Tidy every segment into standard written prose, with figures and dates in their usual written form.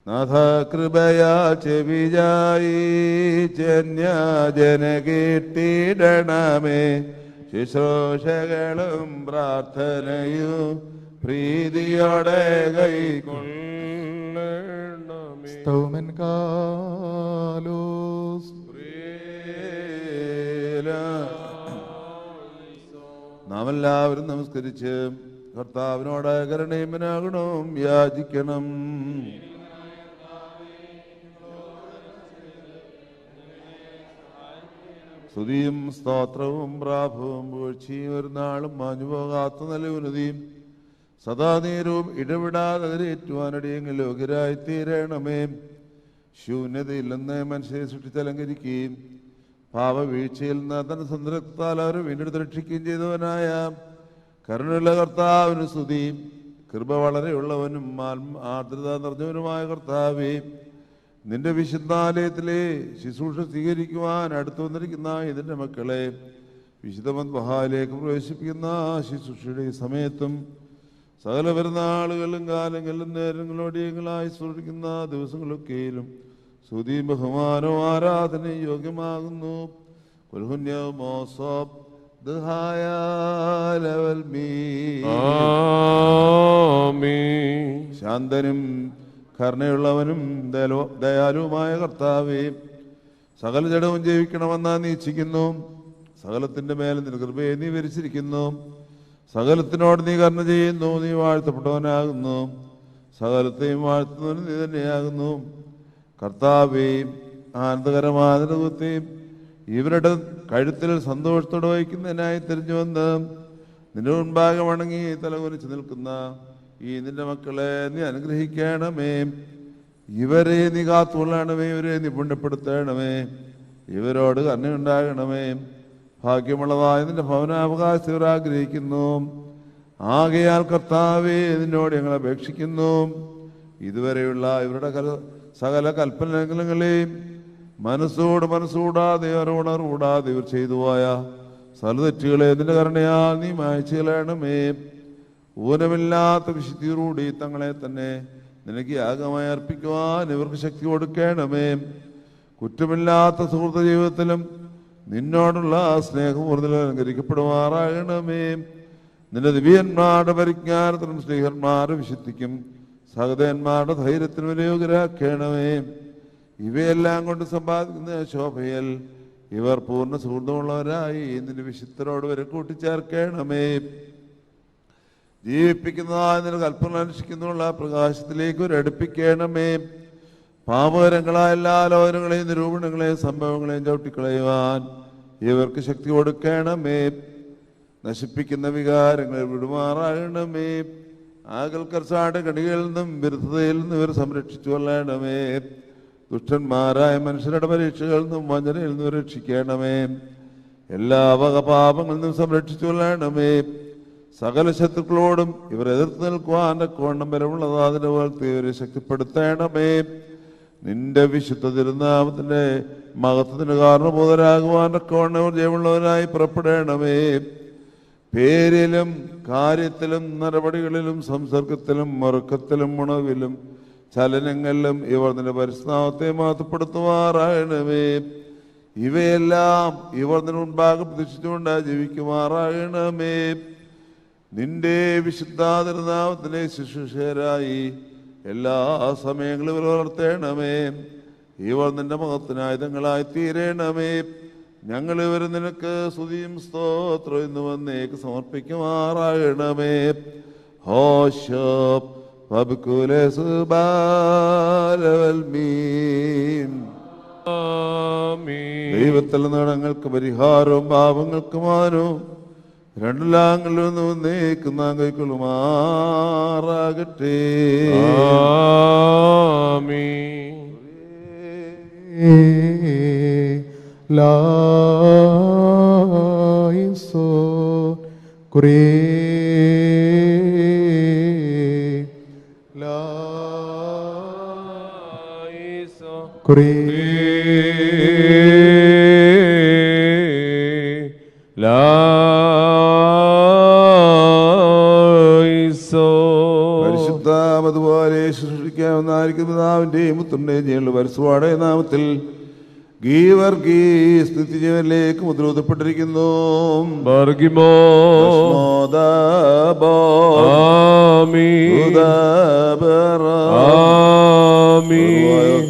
നാഥ കൃപയാ ചെവിജായി ജന കേട്ടിടണമേ. ശുശ്രൂഷകളും പ്രാർത്ഥനയും പ്രീതിയോടെ കൈക്കൊള്ളണമേ. സ്തോമൻ കാലോസ് നാം എല്ലാവരും നമസ്കരിച്ച് കർത്താവിനോട് കരുണയും വിനാഗുണവും യാചിക്കണം. സ്തുതിയും സ്തോത്രവും പ്രാഭവും വീഴ്ചയും ഒരു നാളും മാഞ്ഞുപോകാത്ത നല്ല ഉന്നതിയും സദാ നേരവും ഇടപെടാതെ അതിരേറ്റുവാനടിയെങ്കിൽ യോഗ്യരായി തീരണമേ. ശൂന്യതയിൽ നിന്ന് മനുഷ്യരെ സൃഷ്ടിച്ചലങ്കരിക്കുകയും പാപവീഴ്ചയിൽ നിന്ന് തന്റെ സന്തരത്താൽ അവരെ വീണ്ടെടുത്ത് രക്ഷിക്കുകയും ചെയ്തവനായ കരുണയുള്ള കർത്താവിന് സ്തുതി. കൃപ വളരെയുള്ളവനും ആർദ്രത നിറഞ്ഞവനുമായ കർത്താവേ, നിന്റെ വിശുദ്ധാലയത്തിലെ ശുശ്രൂഷ സ്വീകരിക്കുവാൻ അടുത്തു വന്നിരിക്കുന്ന ഇതിൻ്റെ മക്കളെ വിശുദ്ധ മദ്ബഹായിലേക്ക് പ്രവേശിപ്പിക്കുന്ന ശുശ്രൂഷയുടെ സമയത്തും സകല പെരുന്നാളുകളിലും കാലങ്ങളിലും നേരങ്ങളോടിയങ്ങളായി സൂക്ഷിക്കുന്ന ദിവസങ്ങളൊക്കെയിലും സ്തുതിയും ബഹുമാനവും ആരാധനയും യോഗ്യമാകുന്നു. ശാന്തനും കരുണയുള്ളവനും ദയാലുവുമായ കർത്താവേ, സകല ജഡവും ജീവിക്കണമെന്നാ നീ ഇച്ഛിക്കുന്നു. സകലത്തിന്റെ മേലെ നിന്റെ കൃപയെ നീ വിരിച്ചിരിക്കുന്നു. സകലത്തിനോട് നീ കരുണ ചെയ്യുന്നു. നീ വാഴ്ത്തപ്പെട്ടവനാകുന്നു. സകലത്തെയും വാഴ്ത്തുന്നവന് നീ തന്നെയാകുന്നു. കർത്താവേ, ആനന്ദകരമായ അനുഭവത്തെയും ഇവരുടെ കഴുത്തിൽ സന്തോഷത്തോടെ വഹിക്കുന്നതിനായി തിരിഞ്ഞു വന്ന് നിന്റെ മുൻപാകെ വണങ്ങി തലകുനിച്ച് നിൽക്കുന്ന ഈ നിന്റെ മക്കളെ നീ അനുഗ്രഹിക്കണമേ. ഇവരെ നീ കാത്തുകൊള്ളണമേ. ഇവരെ നീ പുണ്യപ്പെടുത്തണമേ. ഇവരോട് കരുണയുണ്ടാകണമേ. ഭാഗ്യമുള്ളതായ നിന്റെ ഭവനാവകാശം ഇവർ ആഗ്രഹിക്കുന്നു. ആകയാൽ കർത്താവേ, നിന്നോട് ഞങ്ങൾ അപേക്ഷിക്കുന്നു. ഇതുവരെയുള്ള ഇവരുടെ സകല കൽപ്പനകളെയും മനസ്സൂടാതെ ഉണർവൂടാതെ ഇവർ ചെയ്തു പോയ സകലതെറ്റുകളെ നിന്റെ കരുണയാൽ നീ മായ്ച്ചു കളയണമേ. ഊനമില്ലാത്ത വിശുദ്ധിയോടുകൂടി തങ്ങളെ തന്നെ നിനക്ക് യാഗമായി അർപ്പിക്കുവാൻ ഇവർക്ക് ശക്തി കൊടുക്കണമേ. കുറ്റമില്ലാത്ത സുഹൃത്ത് ജീവിതത്തിലും നിന്നോടുള്ള സ്നേഹപൂർവ്വം അലങ്കരിക്കപ്പെടുമാറാകണമേ. നിന്റെ ദിവ്യന്മാരുടെ പരിജ്ഞാനത്തിനും സ്നേഹന്മാരുടെ വിശുദ്ധിക്കും സഹോദരന്മാരുടെ ധൈര്യത്തിനും വിനിയോഗരാക്കണമേ. ഇവയെല്ലാം കൊണ്ട് സമ്പാദിക്കുന്ന ശോഭയിൽ ഇവർ പൂർണ്ണ സുഹൃത്തുമുള്ളവരായി നിന്റെ വിശുദ്ധരോട് വരെ കൂട്ടിച്ചേർക്കണമേ. ജീവിപ്പിക്കുന്നതായ നിന്റെ കൽപ്പന അനുഷ്ഠിക്കുന്നുള്ള പ്രകാശത്തിലേക്ക് ഒരു അടുപ്പിക്കണമേ. പാപകരങ്ങളായ എല്ലാ ലോകങ്ങളെയും നിരൂപണങ്ങളെയും സംഭവങ്ങളെയും ചവിട്ടിക്കളയുവാൻ ഇവർക്ക് ശക്തി കൊടുക്കണമേ. നശിപ്പിക്കുന്ന വികാരങ്ങളെ വിടുമാറാകണമേ. ആകൽക്കർച്ചാട് കണികളിൽ നിന്നും വിരുദ്ധതയിൽ നിന്നും ഇവർ സംരക്ഷിച്ചു കൊള്ളണമേ. ദുഷ്ടന്മാരായ മനുഷ്യരുടെ പരീക്ഷകളിൽ നിന്നും വഞ്ചനയിൽ നിന്നും രക്ഷിക്കണമേ. എല്ലാ വകപാപങ്ങളിൽ നിന്നും സംരക്ഷിച്ചു കൊള്ളണമേ. സകല ശത്രുക്കളോടും ഇവർ എതിർത്ത് നിൽക്കുവാൻ കോണം വരവുള്ളതാ അതിന്റെ പോലത്തെ ഇവരെ ശക്തിപ്പെടുത്തണമേ. നിന്റെ വിശുദ്ധ തിരുനാമത്തിന്റെ മഹത്വത്തിന് കാരണബോധരാകുവാൻ കോണം ജയമുള്ളവരായി പുറപ്പെടണമേ. പേരിലും കാര്യത്തിലും നടപടികളിലും സംസർഗത്തിലും മുറുക്കത്തിലും ഉണവിലും ചലനങ്ങളിലും ഇവർ നിന്റെ പരിശുദ്ധനാമത്തെ മഹത്വപ്പെടുത്തുമാറാകണമേ. ഇവയെല്ലാം ഇവർ നിന്റെ മുൻപാകെ പ്രതീക്ഷിച്ചുകൊണ്ട് ജീവിക്കുമാറാകണമേ. നിന്റെ വിശുദ്ധ തിരുനാമത്തിലെ ശുശ്രൂഷകരായി എല്ലാ സമയങ്ങളും ഇവർ വളർത്തേണമേ. ഇവർ നിന്റെ മഹത്വനായുധങ്ങളായി തീരണമേ. ഞങ്ങൾ ഇവർ നിനക്ക് സ്തുതിയും സ്തോത്രം എന്ന് വന്നേക്ക് സമർപ്പിക്കുമാറാകണമേ. ഹോശോപ് ദൈവത്തിൽ നിന്ന് ഞങ്ങൾക്ക് പരിഹാരവും പാപങ്ങൾക്ക് മാനവും രണ്ടിലാങ്ങളിൽ നിന്ന് വന്നേക്കുന്ന കൈക്കൊള്ളുമാറാകട്ടെ. ലായിസോ കുറേ ലായിസോ കുറേ ലായിസോ. പരിശുദ്ധ അതുപോലെ ശുശ്രൂഷിക്കാവുന്ന പിതാവിന്റെയും പുത്രന്റെയും ജീവനുള്ള പരസ്യവാടെ നാമത്തിൽ ഗീവർഗീസ് നിത്യജീവനിലേക്ക് മുദ്രൂതപ്പെട്ടിരിക്കുന്നു.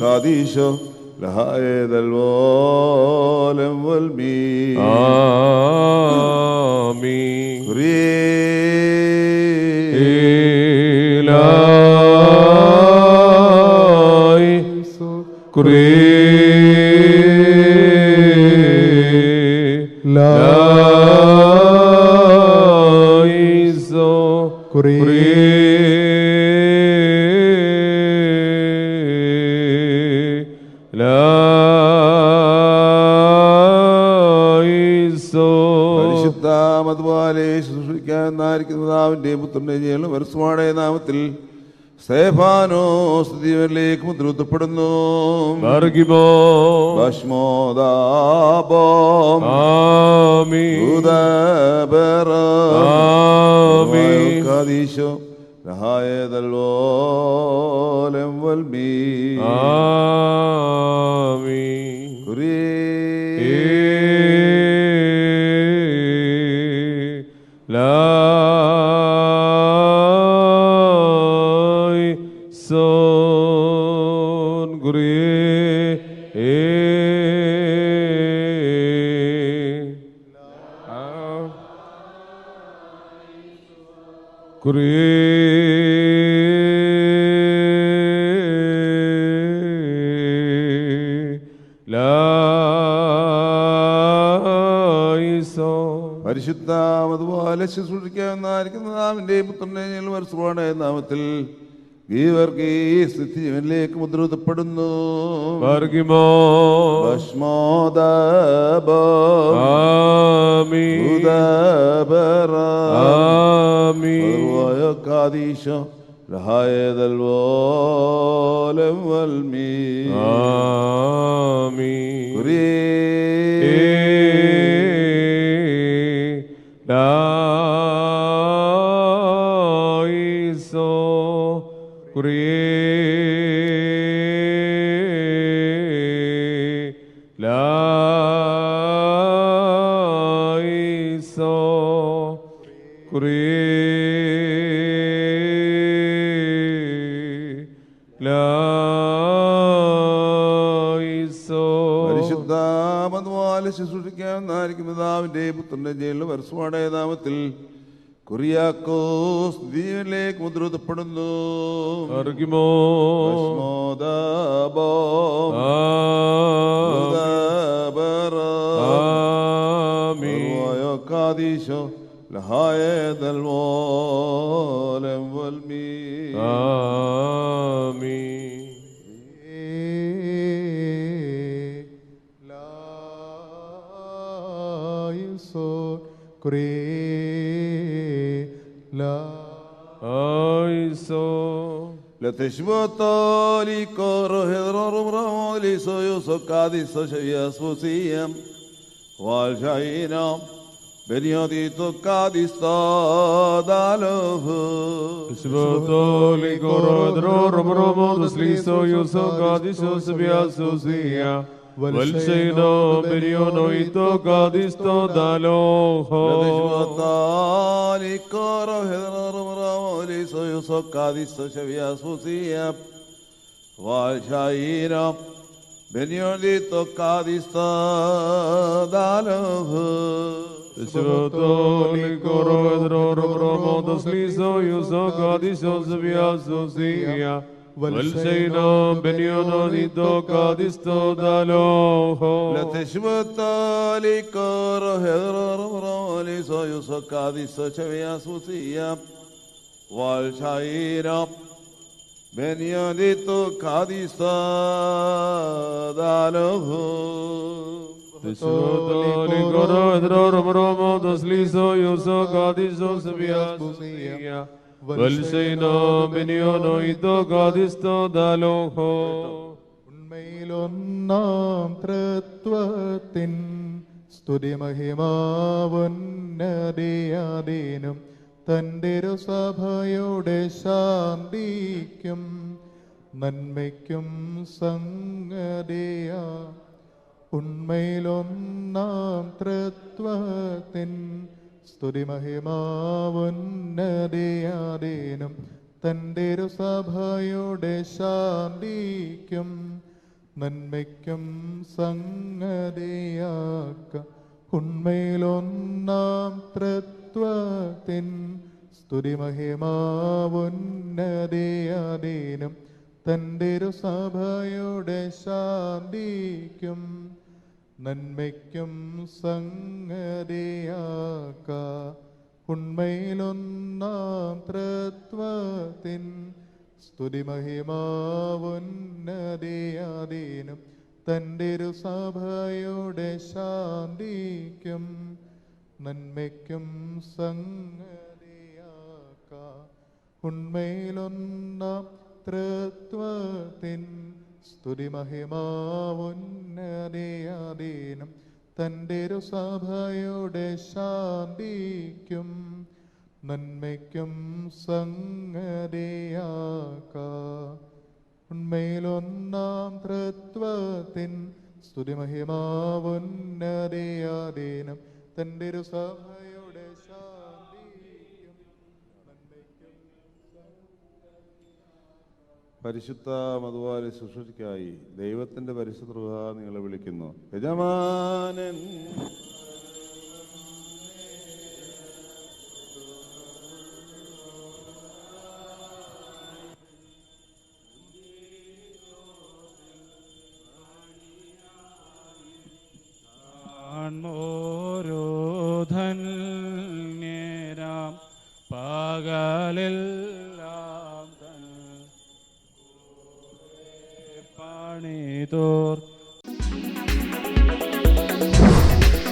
ഖാദീശോ ലഹായദൽ വോലം വൽമീ പരിശുദ്ധാമതുപോലെയും പുത്രന്റെ ജീവനുള്ള പരസ്യവാടെ നാമത്തിൽ സ്തേഫാനോസ് ജീവനിലേക്ക് മുദ്രൂതപ്പെടുന്നു. ഖാദീശോ ലഹായദൽ വോലം വൽമീ പരിശുദ്ധാമതുപോലെ ശുശ്രൂഷിക്കാവുന്നതായിരിക്കുന്നതാവിന്റെയും പുത്രന്റെയും പരസ്യവാടെ നാമത്തിൽ ഗീവർഗീസ് നിത്യജീവനിലേക്ക് മുദ്രൂതപ്പെടുന്നു. ഖാദീശോ ലഹായദൽ വോലം വൽമീ ശുശ്രൂഷിക്കാവുന്നതായിരിക്കുന്നതാവിന്റെയും പുത്രന്റെ ജീവനുള്ള പരസ്യവാടെ നാമത്തിൽ കുറിയാക്കോസ് ജീവനിലേക്ക് മുദ്രൂതപ്പെടുന്നു. ഖാദീശോ ലഹായദൽ വോലം വൽമീ Valseno Beriono ito Gadisto Daloho Coro Hedro Soyo Cadisto Shavia Susia Valshaira Benionito Cadisto Daloho Sotoli Coro Hedro Romo Dosliso Yuso Gadisto Shavia Susia Valseno Beniono ito Gadisto Daloho Lateshvatali Coro Hedro Soyo Cadisto Shavia Susia Valshaira Benionito Cadisto Daloho Sotoli Coro Hedro Romo Dosliso Yuso Gadisto Shavia Susia Valseno Beniono ito Gadisto Daloho ഉണ്മയിലൊന്നാം തൃത്വത്തിൻ സ്തുതിമഹിമാവുന്നതിയാതീനും തൻ്റെ സഭയുടെ ശാന്തിക്കും നന്മയ്ക്കും സംഗതിയാ ഉണ്മയിലൊന്നാം തൃത്വത്തിൻ സ്തുതിമഹിമാവുന്നതിയാതീനും തൻ്റെ സഭയുടെ ശാന്തിക്കും നന്മയ്ക്കും സംഗതിയാക്ക ഉണ്മയിലൊന്നാം തൃത്വത്തിൻ സ്തുതിമഹിമാവുന്നതിയാതീനും തൻ്റെ സഭയുടെ ശാന്തിക്കും നന്മയ്ക്കും സംഗതിയാക്ക ഉണ്മയിലൊന്നാം തൃത്വത്തിൻ സ്തുതിമഹിമാവുന്നതിയാതീനും തൻ്റെ സഭയുടെ ശാന്തിക്കും നന്മയ്ക്കും സംഗതിയാക്ക ഉണ്മയിലൊന്നാം തൃത്വത്തിൻ സ്തുതിമഹിമാവുന്നതിയാതീനും തൻ്റെ സഭയുടെ ശാന്തിക്കും നന്മയ്ക്കും സംഗതിയാക്ക ഉണ്മയിലൊന്നാം തൃത്വത്തിൻ സ്തുതിമഹിമാവുന്നതിയാതീനും തൻ്റെ സഭയുടെ ശാന്തിക്കും നന്മയ്ക്കും പരിശുദ്ധ മധുവാരി ശുശ്രൂഷയ്ക്കായി ദൈവത്തിന്റെ പരിശുദ്ധ റൂഹ നിങ്ങളെ വിളിക്കുന്നു. യജമാനൻ ഓരോ ധന്യരാം പകലെല്ലാം പണിതോർ